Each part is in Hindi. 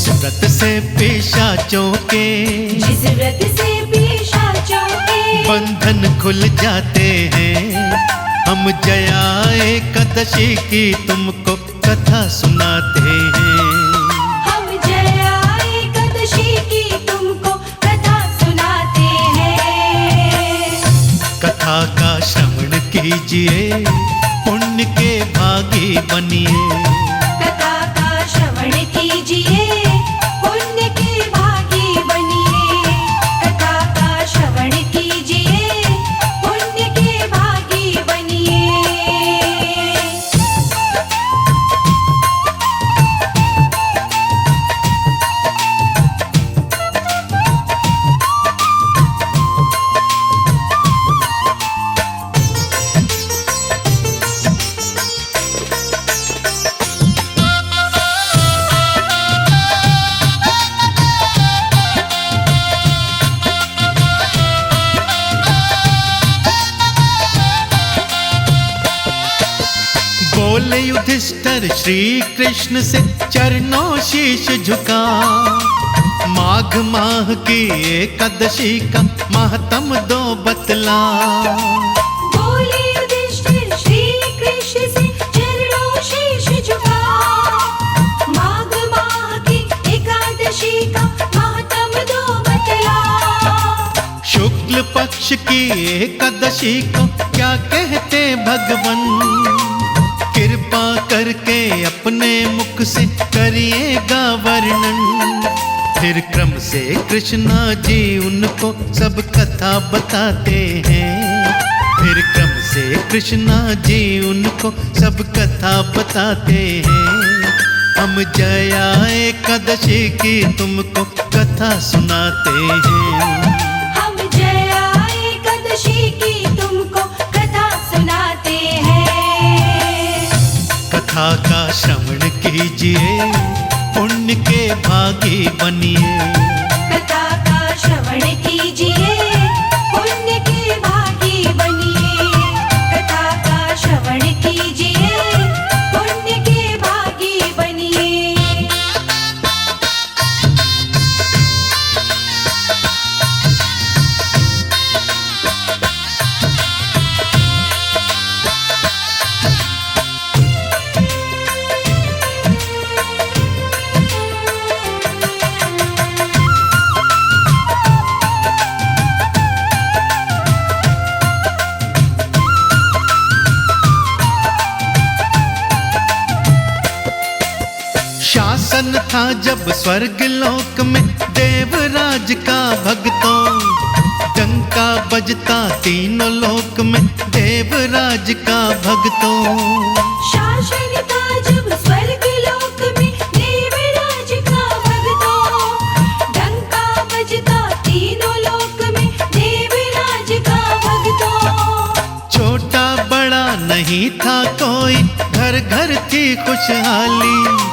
व्रत से पिशाचों के, जिस व्रत से पिशाचों के बंधन खुल जाते हैं। हम जया एकादशी की तुमको कथा सुनाते हैं। हम जया एकादशी की तुमको कथा सुनाते हैं। कथा का श्रवण कीजिए, पुण्य के भागी बनिए। कथा का श्रवण कीजिए, पुण्य के भागी बनिए। कथा का श्रवण कीजिए, पुण्य के भागी बनिए। बोले युधिष्ठिर श्री कृष्ण से चरणों शीश झुका। माघ माह की एकादशी का महात्म दो बतला। बोले युधिष्ठिर श्री कृष्ण से चरणों शीश झुका। माघ माह की एकादशी का महात्म दो बतला। शुक्ल पक्ष की एकादशी को क्या कहते भगवन। कृपा करके अपने मुख से करिएगा वर्णन। फिर क्रम से कृष्णा जी उनको सब कथा बताते हैं। फिर क्रम से कृष्णा जी उनको सब कथा बताते हैं। हम जया एकादशी की तुमको कथा सुनाते हैं। हम जया एकादशी की तुमको कथा सुनाते हैं। कथा का श्रवण कीजिए, पुण्य के भागी बनिए। कथा का श्रवण कीजिए, पुण्य के भागी बनिए। कथा का श्रवण कीजिए, पुण्य के भागी बनिए। शासन था जब स्वर्ग लोक में देवराज का भक्तों। डंका बजता तीनों लोक में देवराज का भक्तों। शासन था जब स्वर्ग लोक में देवराज का भक्तों। डंका बजता तीनों लोक में देवराज का भक्तों। छोटा बड़ा नहीं था कोई, घर घर थी खुशहाली।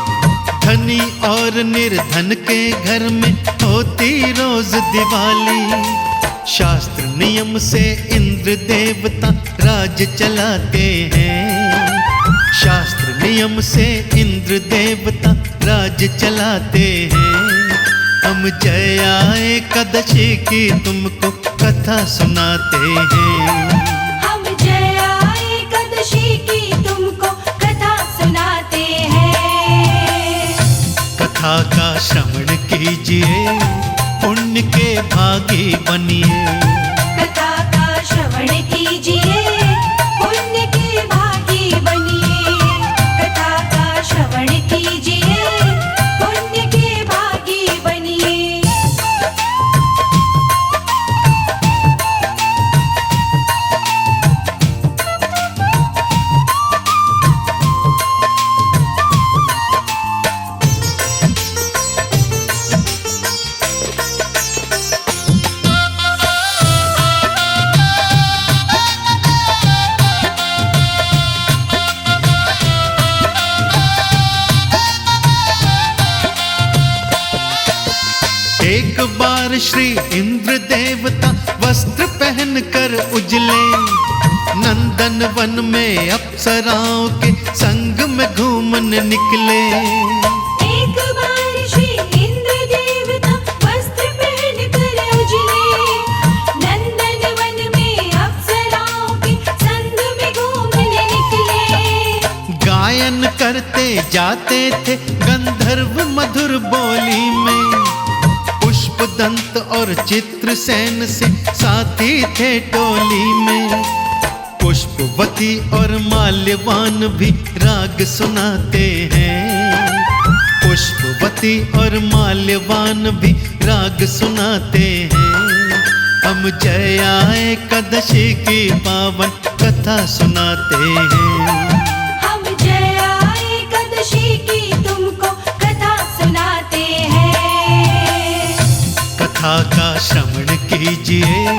धनी और निर्धन के घर में होती रोज दिवाली। शास्त्र नियम से इंद्र देवता राज चलाते हैं। शास्त्र नियम से इंद्र देवता राज चलाते हैं। हम जया एकादशी की तुमको कथा सुनाते हैं। हम जया एकादशी की तुमको कथा सुनाते हैं। कथा का श्रवण कीजिए, पुण्य के भागी बनिए। कथा का श्रवण कीजिए, पुण्य के भागी बनिए। कथा का श्रवण कीजिए, पुण्य के भागी बनिए। एक बार श्री इंद्र देवता वस्त्र पहनकर उजले नंदन वन में अप्सराओं के संग में घूमने निकले। एक बार श्री जाते थे गंधर्व मधुर बोली में। पुष्पदंत और चित्रसेन से साथी थे टोली में। पुष्पवती और माल्यवान भी राग सुनाते हैं। पुष्पवती और माल्यवान भी राग सुनाते हैं। हम जया एकादशी की पावन कथा सुनाते हैं। हम जया एकादशी की तुमको कथा सुनाते हैं। कथा का श्रवण कीजिए,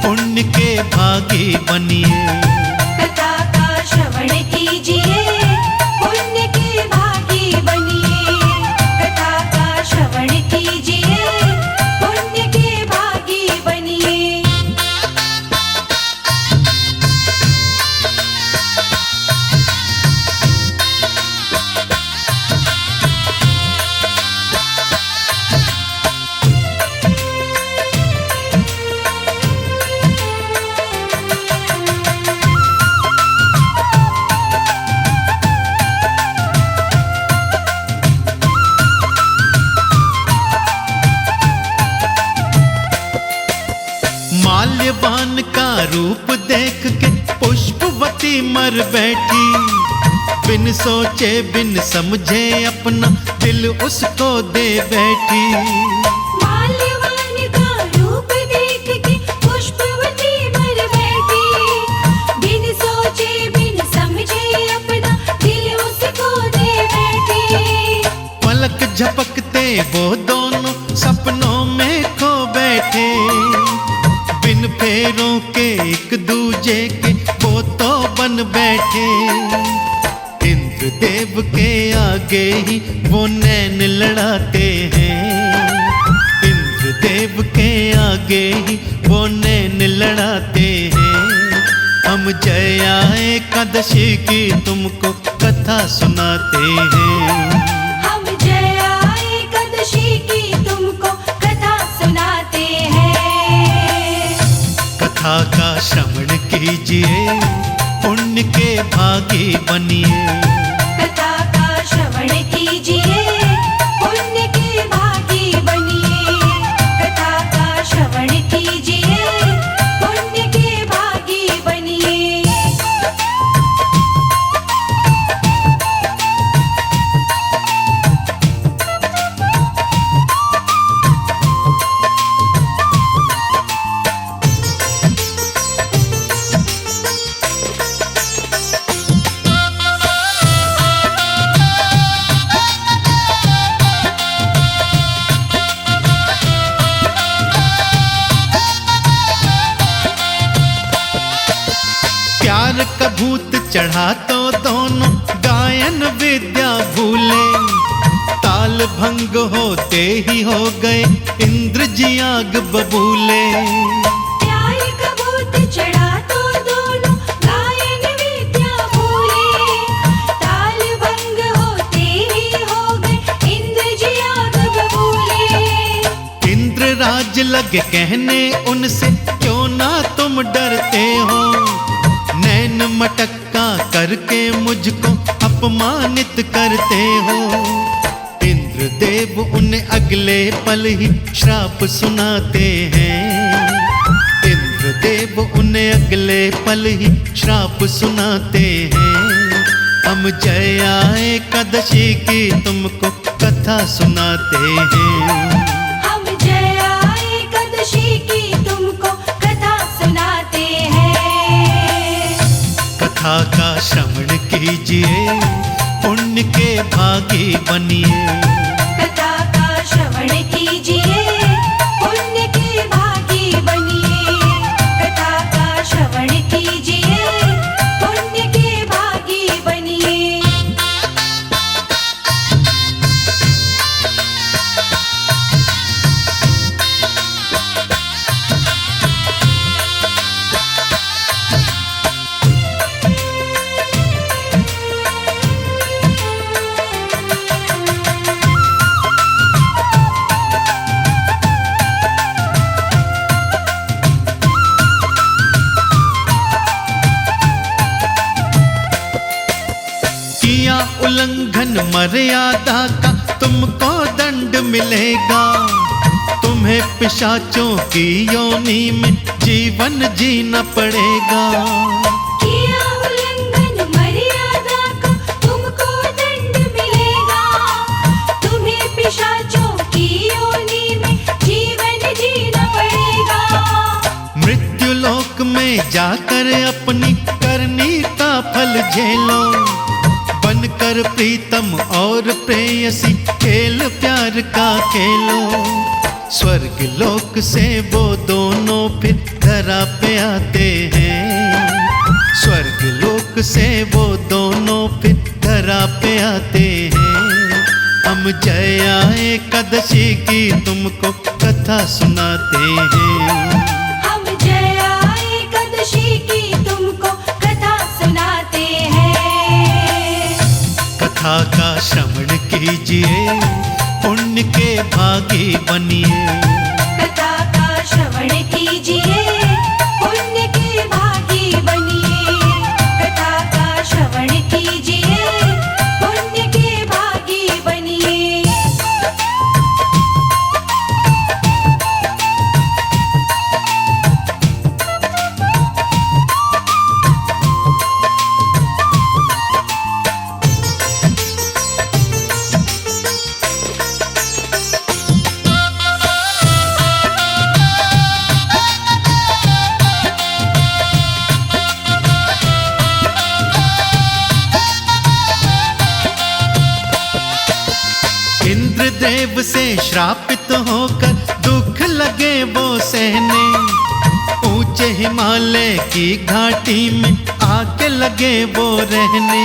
पुण्य के भागी बनिए। कथा का श्रवण कीजिए, पुण्य के भागी बनिए। कथा का श्रवण कीजिए, पुण्य के भागी बनिए। माल्यवान का रूप देख के पुष्पवती मर बैठी। बिन सोचे बिन समझे अपना दिल उसको दे बैठी। माल्यवान का रूप देख के पुष्पवती मर बैठी। बिन सोचे बिन समझे अपना दिल उसको दे बैठी। पलक झपकते वो दोनों सपनों में खो बैठे। बिन फेरों के एक दूजे के वो तो बन बैठे। इंद्रदेव के आगे ही वो नैन लड़ाते हैं। इंद्रदेव के आगे ही वो नैन लड़ाते हैं। हम जया एकादशी की तुमको कथा सुनाते हैं। हम जया एकादशी की तुमको कथा सुनाते हैं। कथा का श्रवण कीजिए, पुण्य के भागी बनिए। कथा का श्रवण कीजिए, पुण्य के भागी बनिए। कथा का श्रवण कीजिए, पुण्य के भागी बनिए। प्यार का भूत चढ़ा तो दोनों गायन विद्या भूले। ताल भंग होते ही हो गए इंद्र जी आग बबूले। प्यार का भूत चढ़ा तो दोनों गायन विद्या भूले। ताल भंग होते ही हो गए इंद्र जी आग बबूले। इंद्र राज लगे कहने उनसे, क्यों ना तुम डरते हो। नैन मटक्का करके मुझको अपमानित करते हो। इंद्रदेव उन्हें अगले पल ही श्राप सुनाते हैं। इंद्रदेव उन्हें अगले पल ही श्राप सुनाते हैं। हम जया एकादशी की तुमको कथा सुनाते हैं। हम जया एकादशी की तुमको कथा सुनाते हैं। कथा का श्रवण कीजिए, पुण्य के भागी बनिए। कथा का श्रवण कीजिए, पुण्य के भागी बनिए। कथा का श्रवण कीजिए, पुण्य के भागी बनिए। उल्लंघन मर्यादा का तुमको दंड मिलेगा। तुम्हें पिशाचों की योनि में जीवन जीना पड़ेगा। किया उल्लंघन मर्यादा का तुमको दंड मिलेगा। तुम्हें पिशाचों की योनि में जीवन जीना पड़ेगा। मृत्यु लोक में जाकर अपनी करनी का फल झेलो। बनकर प्रीतम और प्रेयसी खेल प्यार का खेलो। स्वर्ग लोक से वो दोनों फिर धरा पे आते हैं। स्वर्ग लोक से वो दोनों फिर धरा पे आते हैं। हम जया एकादशी की तुमको कथा सुनाते हैं। हम जया एकादशी की तुमको कथा सुनाते हैं। कथा का श्रवण कीजिए, पुण्य के भागी बनिए। कथा का श्रवण कीजिए, पुण्य के भागी बनिए। कथा का श्रवण कीजिए, पुण्य के भागी बनिए। इंद्रदेव से श्रापित होकर दुख लगे वो सहने। ऊंचे हिमालय की घाटी में आके लगे वो रहने।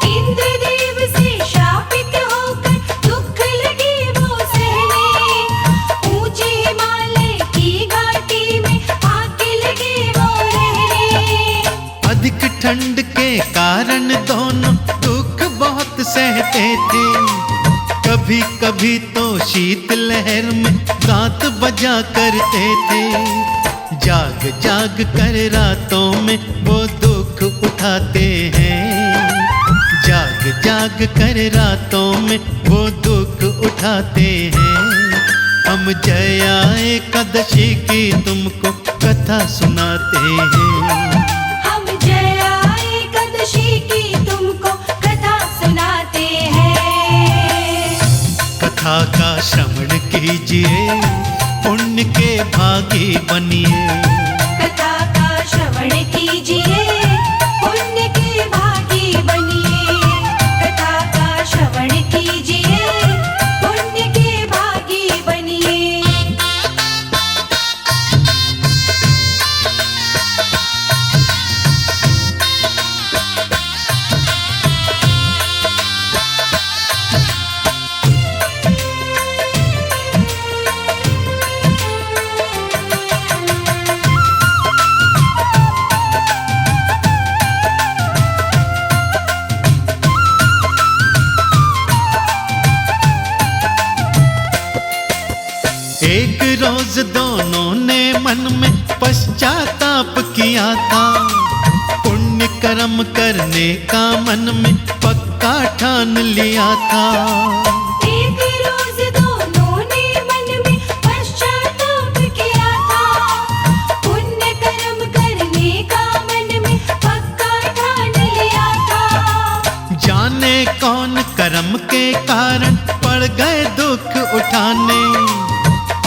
इंद्रदेव से शापित होकर दुख लगे वो सहने। ऊंचे हिमालय की घाटी में आके लगे वो रहने। अधिक ठंड के कारण दोनों दुख बहुत सहते थे। कभी कभी तो शीत लहर में दांत बजा करते थे। जाग जाग कर रातों में वो दुख उठाते हैं। जाग जाग कर रातों में वो दुख उठाते हैं। हम जया एकादशी की तुमको कथा सुनाते हैं। हम जया एकादशी की तुमको कथा सुनाते हैं। कथा का श्रवण कीजिए, पुण्य के भागी बनिए। कथा का श्रवण कीजिए, पुण्य के भागी बनिए। कथा का श्रवण कीजिए, पुण्य के भागी बनिए। एक रोज दोनों ने मन में पश्चाताप किया था। पुण्य कर्म करने का मन में पक्का ठान लिया था। एक रोज दोनों ने मन में पश्चाताप किया था। पुण्य कर्म करने का मन में पक्का ठान लिया था। जाने कौन कर्म के कारण पड़ गए दुख उठाने।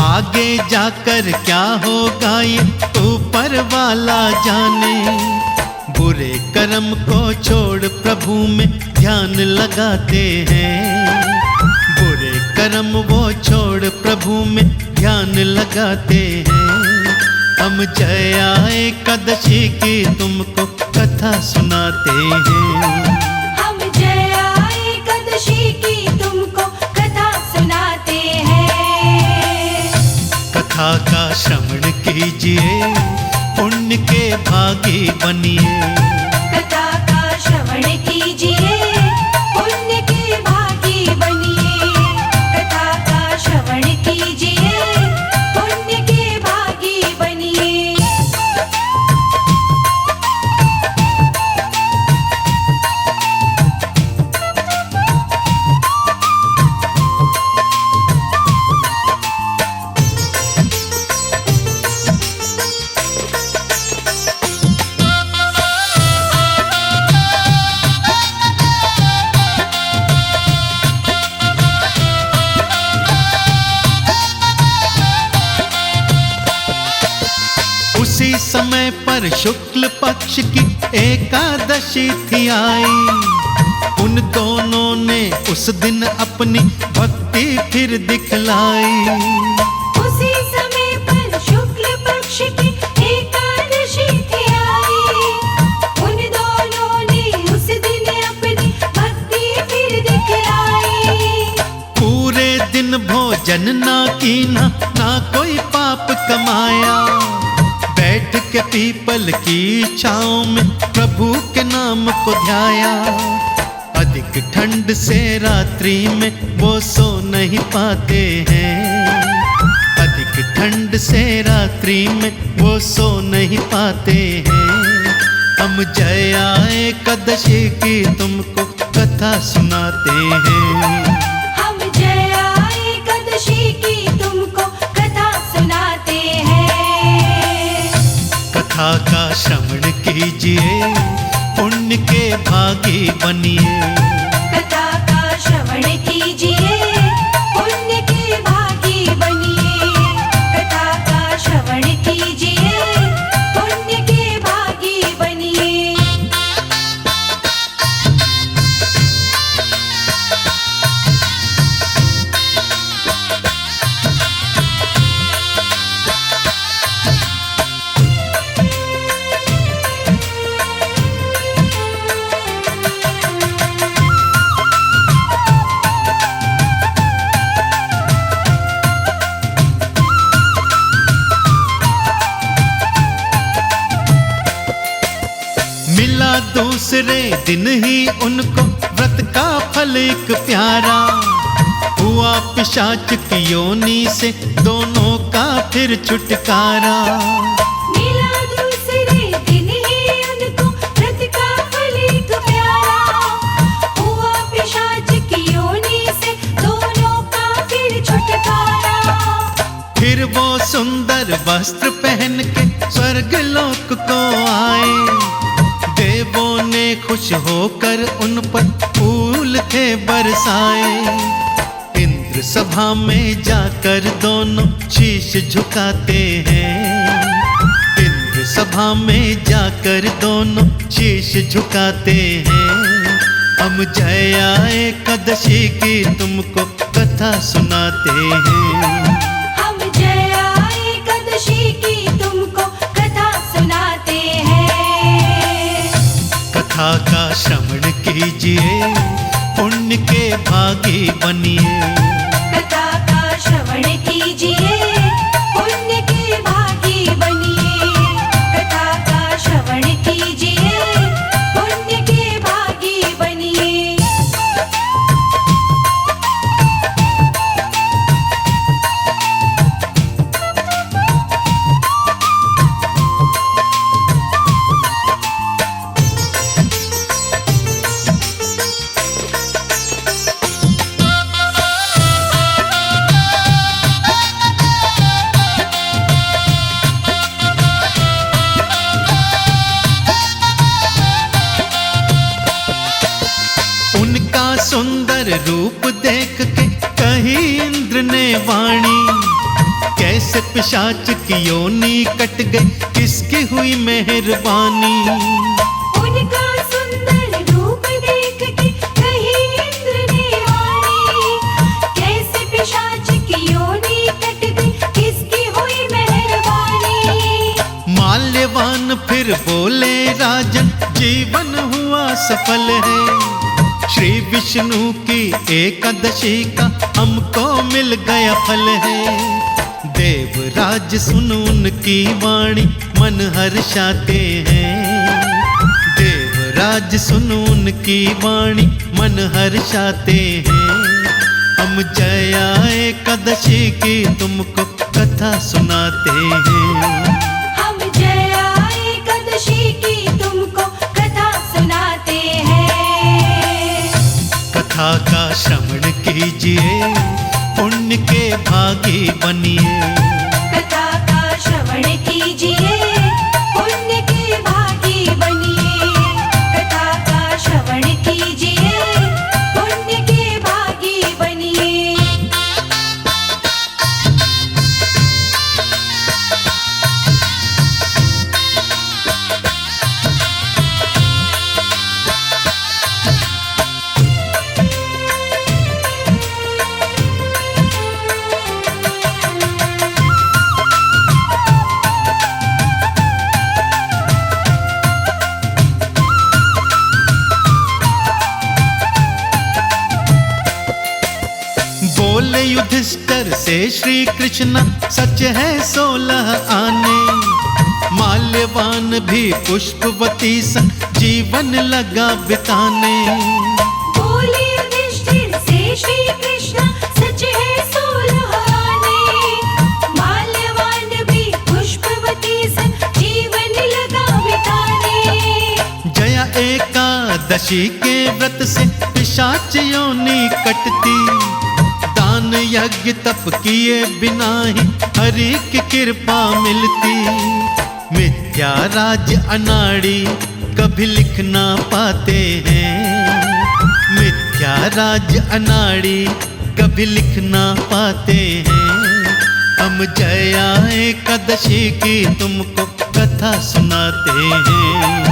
आगे जाकर क्या होगा ये ऊपर वाला जाने। बुरे कर्म को छोड़ प्रभु में ध्यान लगाते हैं। बुरे कर्म वो छोड़ प्रभु में ध्यान लगाते हैं। हम जया एकादशी की तुमको कथा सुनाते हैं। हम जया एकादशी की तुमको कथा सुनाते हैं। कथा का श्रवण कीजिए, पुण्य के भागी बनिए। कथा का श्रवण कीजिए, पुण्य के भागी बनिए। कथा का श्रवण कीजिए, पुण्य के भागी बनिए। समय पर शुक्ल पक्ष की एकादशी थी आई। उन दोनों ने उस दिन अपनी भक्ति फिर दिखलाई। उसी समय पर शुक्ल पक्ष की एकादशी थी आई। उन दोनों ने उस दिन अपनी भक्ति फिर दिखलाई। पूरे दिन भोजन ना कीना, ना कोई पाप कमाया। बैठ के पीपल की छाँव में प्रभु के नाम को ध्याया। अधिक ठंड से रात्रि में वो सो नहीं पाते हैं। अधिक ठंड से रात्रि में वो सो नहीं पाते हैं। हम जया एकादशी की तुमको कथा सुनाते हैं। हम जया एकादशी की तुमको कथा सुनाते हैं। कथा का श्रवण कीजिए, पुण्य के भागी बनिए। कथा का श्रवण कीजिए, पुण्य के भागी बनिए। कथा का श्रवण कीजिए, पुण्य के भागी बनिए। मिला दूसरे दिन ही उनको व्रत का फल एक प्यारा। हुआ पिशाच की योनि से दोनों का फिर छुटकारा। मिला दूसरे दिन ही उनको व्रत का फल एक प्यारा। हुआ पिशाच की योनि से दोनों का फिर छुटकारा। फिर वो सुंदर वस्त्र पहन के स्वर्ग लोक को आए। देवों ने खुश होकर उन पर फूल थे बरसाए। इंद्र सभा में जाकर दोनों शीश झुकाते हैं। इंद्र सभा में जाकर दोनों शीश झुकाते हैं। हम जया एकादशी की तुमको कथा सुनाते हैं। हम जया एकादशी की तुमको कथा सुनाते हैं। कथा का श्रवण कीजिए, पुण्य के भागी बनिए। कथा का श्रवण कीजिए, पुण्य के भागी बनिए। कथा का श्रवण कीजिए, पुण्य के भागी बनिए। उनका सुंदर रूप देख के कही इंद्र ने वाणी। कैसे पिशाच की योनि कट गई, किसकी हुई मेहरबानी। उनका सुंदर रूप देख के कही इंद्र ने वाणी। कैसे पिशाच की योनि कट गई, किसकी हुई मेहरबानी। माल्यवान फिर बोले राजन, जीवन हुआ सफल है। श्री विष्णु की एकादशी का हमको मिल गया फल है। देवराज सुन उनकी वाणी, मन हर्षाते हैं। देवराज सुन उनकी वाणी, मन हर्षाते हैं। हम जया एकादशी की तुमको कथा सुनाते हैं। हम जया एकादशी की तुमको कथा सुनाते हैं। कथा का श्रवण कीजिए, पुण्य के भागी बनिए। कथा का श्रवण कीजिए, पुण्य के भागी बनिए। कथा का श्रवण कीजिए, पुण्य के भागी बनिए। युधिष्ठिर से श्री कृष्ण सच है 16 आने। माल्यवान भी पुष्पवती संग जीवन लगा बिताने। बोले युधिष्ठिर से श्री कृष्ण सच है 16 आने। माल्यवान भी पुष्पवती संग जीवन लगा बिताने। जया एकादशी के व्रत से पिशाच योनि कटती। दान यज्ञ तप किए बिना ही हरि की कृपा मिलती। मिथ्या राज अनाड़ी कभी लिख ना पाते हैं। मिथ्या राज अनाड़ी कभी लिख ना पाते हैं। हम जया एकादशी की तुमको कथा सुनाते हैं।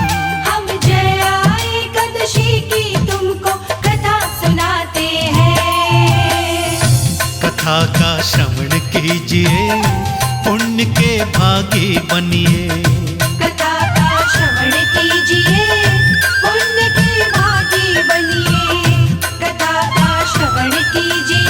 हम जया एकादशी की तुमको कथा सुनाते हैं। कथा का श्रवण कीजिए, पुण्य के भागी बनिए। कथा का श्रवण कीजिए, पुण्य के भागी बनिए। कथा का श्रवण कीजिए,